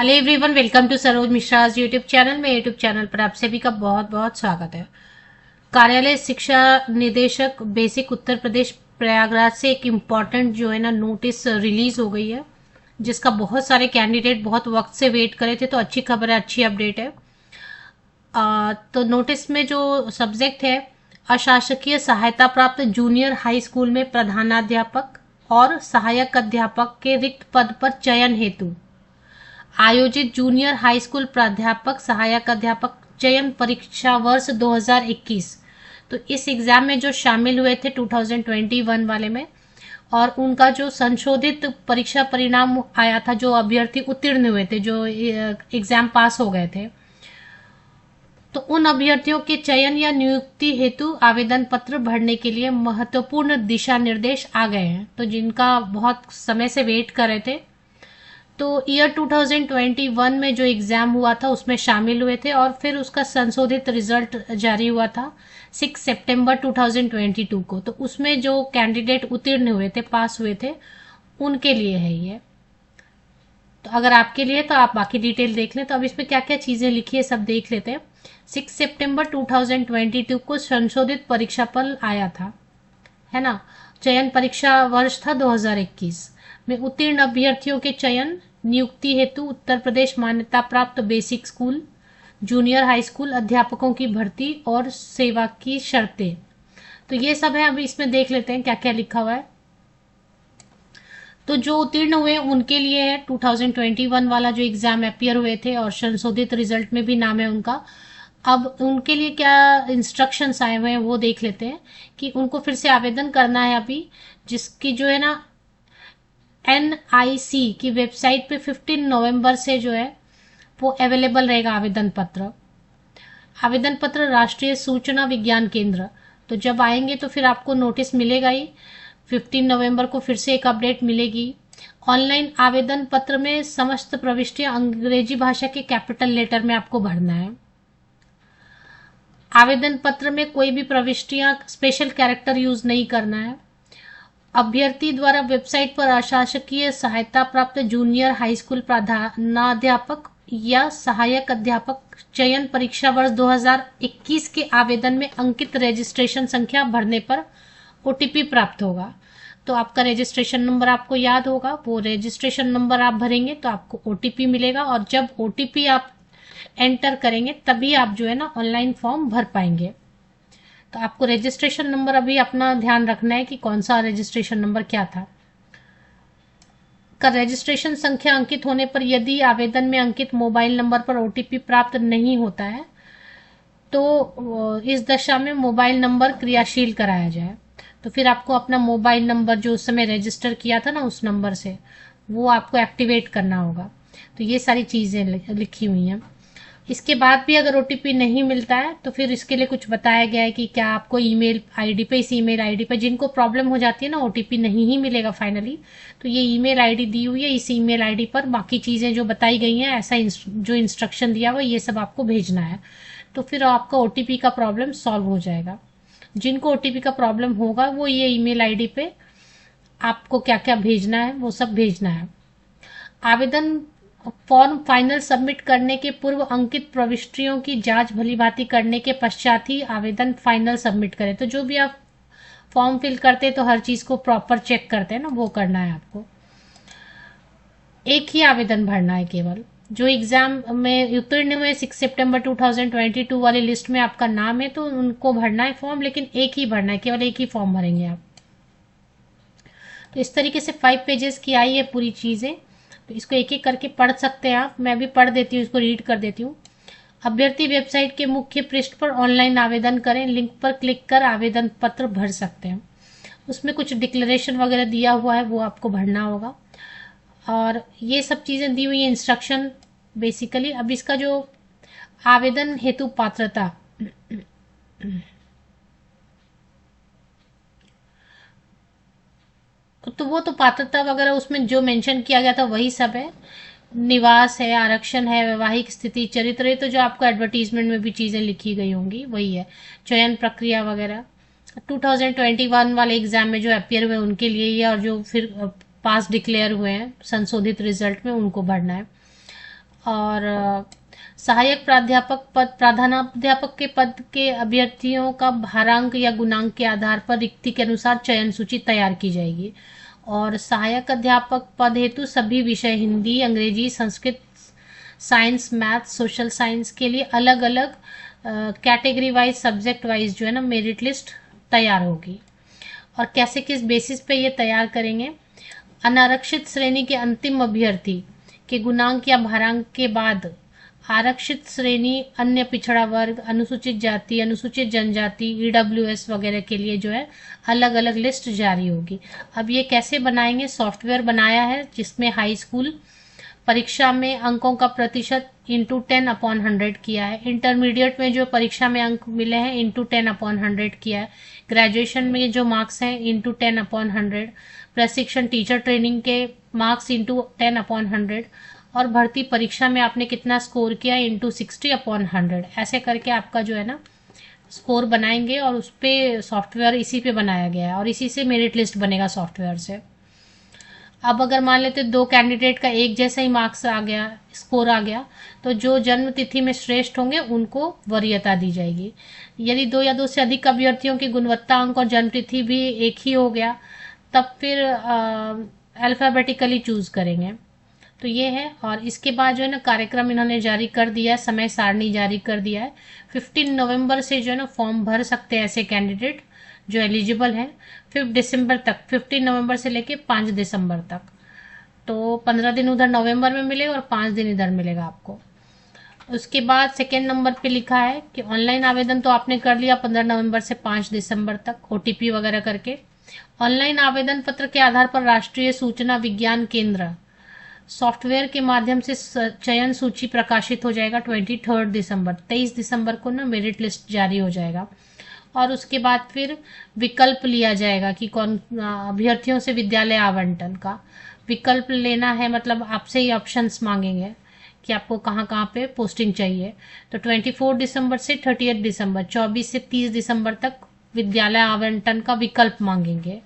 Hello everyone, welcome to Saroj Mishra's YouTube channel में। YouTube channel पर आप सभी का बहुत बहुत स्वागत है। कार्यालय शिक्षा निदेशक बेसिक उत्तर प्रदेश प्रयागराज से एक इम्पॉर्टेंट जो है ना नोटिस रिलीज हो गई है, जिसका बहुत सारे कैंडिडेट बहुत वक्त से वेट करे थे। तो अच्छी खबर है, अच्छी अपडेट है। तो नोटिस में जो सब्जेक्ट है, अशासकीय सहायता प्राप्त जूनियर हाई स्कूल में प्रधानाध्यापक और सहायक अध्यापक के रिक्त पद पर चयन हेतु आयोजित जूनियर हाई स्कूल प्राध्यापक सहायक अध्यापक चयन परीक्षा वर्ष 2021। तो इस एग्जाम में जो शामिल हुए थे 2021 वाले में, और उनका जो संशोधित परीक्षा परिणाम आया था, जो अभ्यर्थी उत्तीर्ण हुए थे, जो एग्जाम पास हो गए थे, तो उन अभ्यर्थियों के चयन या नियुक्ति हेतु आवेदन पत्र भरने के लिए महत्वपूर्ण दिशा निर्देश आ गए हैं। तो जिनका बहुत समय से वेट कर रहे थे, तो ईयर 2021 में जो एग्ज़ाम हुआ था उसमें शामिल हुए थे, और फिर उसका संशोधित रिजल्ट जारी हुआ था 6 सितंबर 2022 को। तो उसमें जो कैंडिडेट उत्तीर्ण हुए थे, पास हुए थे, उनके लिए है ये। तो अगर आपके लिए तो आप बाकी डिटेल देख लें। तो अब इसमें क्या क्या चीज़ें लिखी है सब देख लेते हैं। 6 सितंबर 2022 को संशोधित परीक्षा फल आया था, है ना। चयन परीक्षा वर्ष था 2021 में उत्तीर्ण अभ्यर्थियों के चयन नियुक्ति हेतु उत्तर प्रदेश मान्यता प्राप्त basic school junior high school अध्यापकों की भर्ती और सेवा की शर्तें। तो ये सब है। अभी इसमें देख लेते हैं क्या क्या लिखा हुआ है। तो जो उत्तीर्ण हुए उनके लिए है 2021 वाला जो एग्जाम अपियर हुए थे, और संशोधित रिजल्ट में भी नाम है उनका। अब उनके लिए क्या इंस्ट्रक्शंस आए हुए हैं वो देख लेते हैं कि उनको फिर से आवेदन करना है अभी, जिसकी जो है ना NIC की वेबसाइट पे 15 नवंबर से जो है वो अवेलेबल रहेगा आवेदन पत्र। आवेदन पत्र राष्ट्रीय सूचना विज्ञान केंद्र। तो जब आएंगे तो फिर आपको नोटिस मिलेगा ही। 15 नवंबर को फिर से एक अपडेट मिलेगी। ऑनलाइन आवेदन पत्र में समस्त प्रविष्टियां अंग्रेजी भाषा के कैपिटल लेटर में आपको भरना है। आवेदन पत्र में कोई भी प्रविष्टियां स्पेशल कैरेक्टर यूज नहीं करना है। अभ्यर्थी द्वारा वेबसाइट पर अशासकीय सहायता प्राप्त जूनियर हाई स्कूल प्रधानाध्यापक या सहायक अध्यापक चयन परीक्षा वर्ष 2021 के आवेदन में अंकित रजिस्ट्रेशन संख्या भरने पर OTP प्राप्त होगा। तो आपका रजिस्ट्रेशन नंबर आपको याद होगा, वो रजिस्ट्रेशन नंबर आप भरेंगे तो आपको OTP मिलेगा, और जब OTP आप एंटर करेंगे तभी आप जो है ना ऑनलाइन फॉर्म भर पाएंगे। तो आपको रजिस्ट्रेशन नंबर अभी अपना ध्यान रखना है कि कौन सा रजिस्ट्रेशन नंबर क्या था। का रजिस्ट्रेशन संख्या अंकित होने पर यदि आवेदन में अंकित मोबाइल नंबर पर OTP प्राप्त नहीं होता है तो इस दशा में मोबाइल नंबर क्रियाशील कराया जाए। तो फिर आपको अपना मोबाइल नंबर जो उस समय रजिस्टर किया था ना उस नंबर से, वो आपको एक्टिवेट करना होगा। तो ये सारी चीज़ें लिखी हुई हैं। इसके बाद भी अगर OTP नहीं मिलता है तो फिर इसके लिए कुछ बताया गया है कि क्या आपको ईमेल आईडी पे, इस ईमेल आईडी पे जिनको प्रॉब्लम हो जाती है ना OTP नहीं ही मिलेगा फाइनली, तो ये ईमेल आईडी दी हुई है, इस ईमेल आईडी पर बाकी चीज़ें जो बताई गई हैं, ऐसा जो इंस्ट्रक्शन दिया हुआ ये सब आपको भेजना है। तो फिर आपका OTP का प्रॉब्लम सॉल्व हो जाएगा। जिनको OTP का प्रॉब्लम होगा वो ये ईमेल आईडी पे आपको क्या क्या भेजना है वो सब भेजना है। आवेदन फॉर्म फाइनल सबमिट करने के पूर्व अंकित प्रविष्टियों की जांच भलीभांति करने के पश्चात ही आवेदन फाइनल सबमिट करें। तो जो भी आप फॉर्म फिल करते हैं तो हर चीज को प्रॉपर चेक करते हैं ना, वो करना है आपको। एक ही आवेदन भरना है केवल। जो एग्जाम में उत्तीर्ण हुए 6 सितंबर 2022 वाली लिस्ट में आपका नाम है तो उनको भरना है फॉर्म, लेकिन एक ही भरना है, केवल एक ही फॉर्म भरेंगे आप। तो इस तरीके से 5 पेजेस की आई है पूरी चीजें। तो इसको एक एक करके पढ़ सकते हैं आप। मैं भी पढ़ देती हूँ, इसको रीड कर देती हूँ। अभ्यर्थी वेबसाइट के मुख्य पृष्ठ पर ऑनलाइन आवेदन करें, लिंक पर क्लिक कर आवेदन पत्र भर सकते हैं। उसमें कुछ डिक्लेरेशन वगैरह दिया हुआ है, वो आपको भरना होगा, और ये सब चीज़ें दी हुई है इंस्ट्रक्शन बेसिकली। अब इसका जो आवेदन हेतु पात्रता, तो वो तो पात्रता वगैरह उसमें जो मेंशन किया गया था वही सब है। निवास है, आरक्षण है, वैवाहिक स्थिति, चरित्र, ये तो जो आपको एडवर्टीजमेंट में भी चीज़ें लिखी गई होंगी वही है। चयन प्रक्रिया वगैरह 2021 वाले एग्जाम में जो अपियर हुए उनके लिए ये, और जो फिर पास डिक्लेयर हुए हैं संशोधित रिजल्ट में उनको भरना है। और सहायक प्राध्यापक पद, प्रधानाध्यापक के पद के अभ्यर्थियों का भारांक या गुणांक के आधार पर रिक्ति के अनुसार चयन सूची तैयार की जाएगी। और सहायक अध्यापक पद हेतु सभी विषय हिंदी, अंग्रेजी, Sanskrit, science, math, social science के लिए अलग अलग कैटेगरी वाइज, सब्जेक्ट वाइज जो है ना मेरिट लिस्ट तैयार होगी। और कैसे, किस बेसिस पे ये तैयार करेंगे? अनारक्षित श्रेणी के अंतिम अभ्यर्थी के गुणांक या भारांक के बाद आरक्षित श्रेणी, अन्य पिछड़ा वर्ग, अनुसूचित जाति, अनुसूचित जनजाति, ईडब्ल्यूएस वगैरह के लिए जो है अलग अलग लिस्ट जारी होगी। अब ये कैसे बनाएंगे? सॉफ्टवेयर बनाया है जिसमें हाई स्कूल परीक्षा में अंकों का प्रतिशत इंटू 10/100 किया है, इंटरमीडिएट में जो परीक्षा में अंक मिले हैं इंटू 10/100 किया है, ग्रेजुएशन में जो मार्क्स हैं इंटू 10/100, प्रशिक्षण टीचर ट्रेनिंग के मार्क्स इंटू 10/100 और भर्ती परीक्षा में आपने कितना स्कोर किया इंटू 60/100। ऐसे करके आपका जो है ना स्कोर बनाएंगे और उस पर सॉफ्टवेयर इसी पे बनाया गया है और इसी से मेरिट लिस्ट बनेगा सॉफ्टवेयर से। अब अगर मान लेते दो कैंडिडेट का एक जैसा ही मार्क्स आ गया, स्कोर आ गया, तो जो जन्म तिथि में श्रेष्ठ होंगे उनको वरीयता दी जाएगी। यदि दो या दो से अधिक अभ्यर्थियों की गुणवत्ता अंक और जन्म तिथि भी एक ही हो गया तब फिर अल्फाबेटिकली चूज करेंगे। तो ये है। और इसके बाद जो है ना कार्यक्रम इन्होंने जारी कर दिया है, समय सारणी जारी कर दिया है। 15 नवंबर से जो है ना फॉर्म भर सकते हैं ऐसे कैंडिडेट जो एलिजिबल हैं 5 दिसंबर तक, 15 नवंबर से लेके 5 दिसंबर तक। तो 15 दिन उधर नवंबर में मिलेगा और 5 दिन इधर मिलेगा आपको। उसके बाद सेकेंड नंबर पे लिखा है कि ऑनलाइन आवेदन तो आपने कर लिया 15 नवंबर से 5 दिसंबर तक ओटीपी वगैरह करके। ऑनलाइन आवेदन पत्र के आधार पर राष्ट्रीय सूचना विज्ञान केंद्र सॉफ्टवेयर के माध्यम से चयन सूची प्रकाशित हो जाएगा 23 दिसंबर। 23 दिसंबर को ना मेरिट लिस्ट जारी हो जाएगा और उसके बाद फिर विकल्प लिया जाएगा कि कौन अभ्यर्थियों से विद्यालय आवंटन का विकल्प लेना है, मतलब आपसे ही ऑप्शंस मांगेंगे कि आपको कहाँ कहाँ पे पोस्टिंग चाहिए। तो 24 दिसंबर से 38 दिसंबर 24 से 30 दिसंबर तक विद्यालय आवंटन का विकल्प मांगेंगे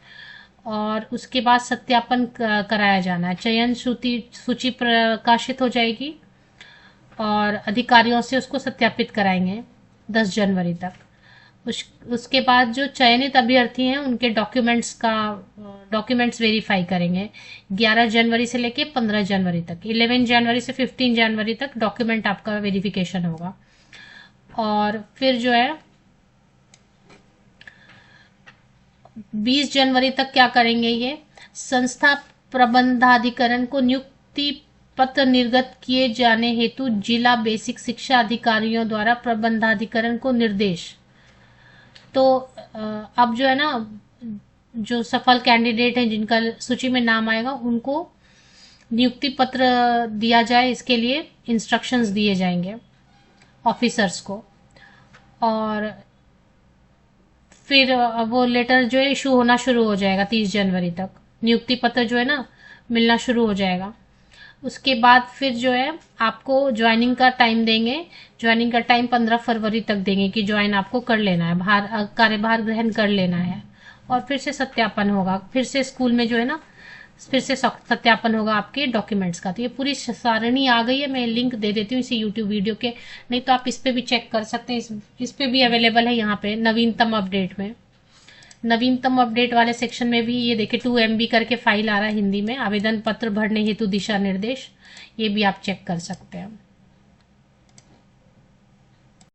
और उसके बाद सत्यापन कराया जाना है। चयन सूची प्रकाशित हो जाएगी और अधिकारियों से उसको सत्यापित कराएंगे 10 जनवरी तक। उसके बाद जो चयनित अभ्यर्थी हैं उनके डॉक्यूमेंट्स वेरीफाई करेंगे 11 जनवरी से लेके 15 जनवरी तक। 11 जनवरी से 15 जनवरी तक डॉक्यूमेंट आपका वेरिफिकेशन होगा। और फिर जो है 20 जनवरी तक क्या करेंगे? ये संस्था प्रबंधाधिकरण को नियुक्ति पत्र निर्गत किए जाने हेतु जिला बेसिक शिक्षा अधिकारियों द्वारा प्रबंधाधिकरण को निर्देश। तो अब जो है ना जो सफल कैंडिडेट हैं जिनका सूची में नाम आएगा उनको नियुक्ति पत्र दिया जाए, इसके लिए इंस्ट्रक्शंस दिए जाएंगे ऑफिसर्स को। और फिर वो लेटर जो है इशू होना शुरू हो जाएगा 30 जनवरी तक। नियुक्ति पत्र जो है ना मिलना शुरू हो जाएगा। उसके बाद फिर जो है आपको ज्वाइनिंग का टाइम देंगे। ज्वाइनिंग का टाइम 15 फरवरी तक देंगे कि ज्वाइन आपको कर लेना है, कार्यभार ग्रहण कर लेना है। और फिर से सत्यापन होगा, फिर से स्कूल में जो है ना फिर से सत्यापन होगा आपके डॉक्यूमेंट्स का। तो ये पूरी सारणी आ गई है, मैं लिंक दे देती हूँ इसी यूट्यूब वीडियो के, नहीं तो आप इस पे भी चेक कर सकते हैं। इस पे भी अवेलेबल है यहाँ पे नवीनतम अपडेट में। नवीनतम अपडेट वाले सेक्शन में भी ये देखिए 2 MB करके फाइल आ रहा है हिंदी में, आवेदन पत्र भरने हेतु दिशा निर्देश, ये भी आप चेक कर सकते हैं।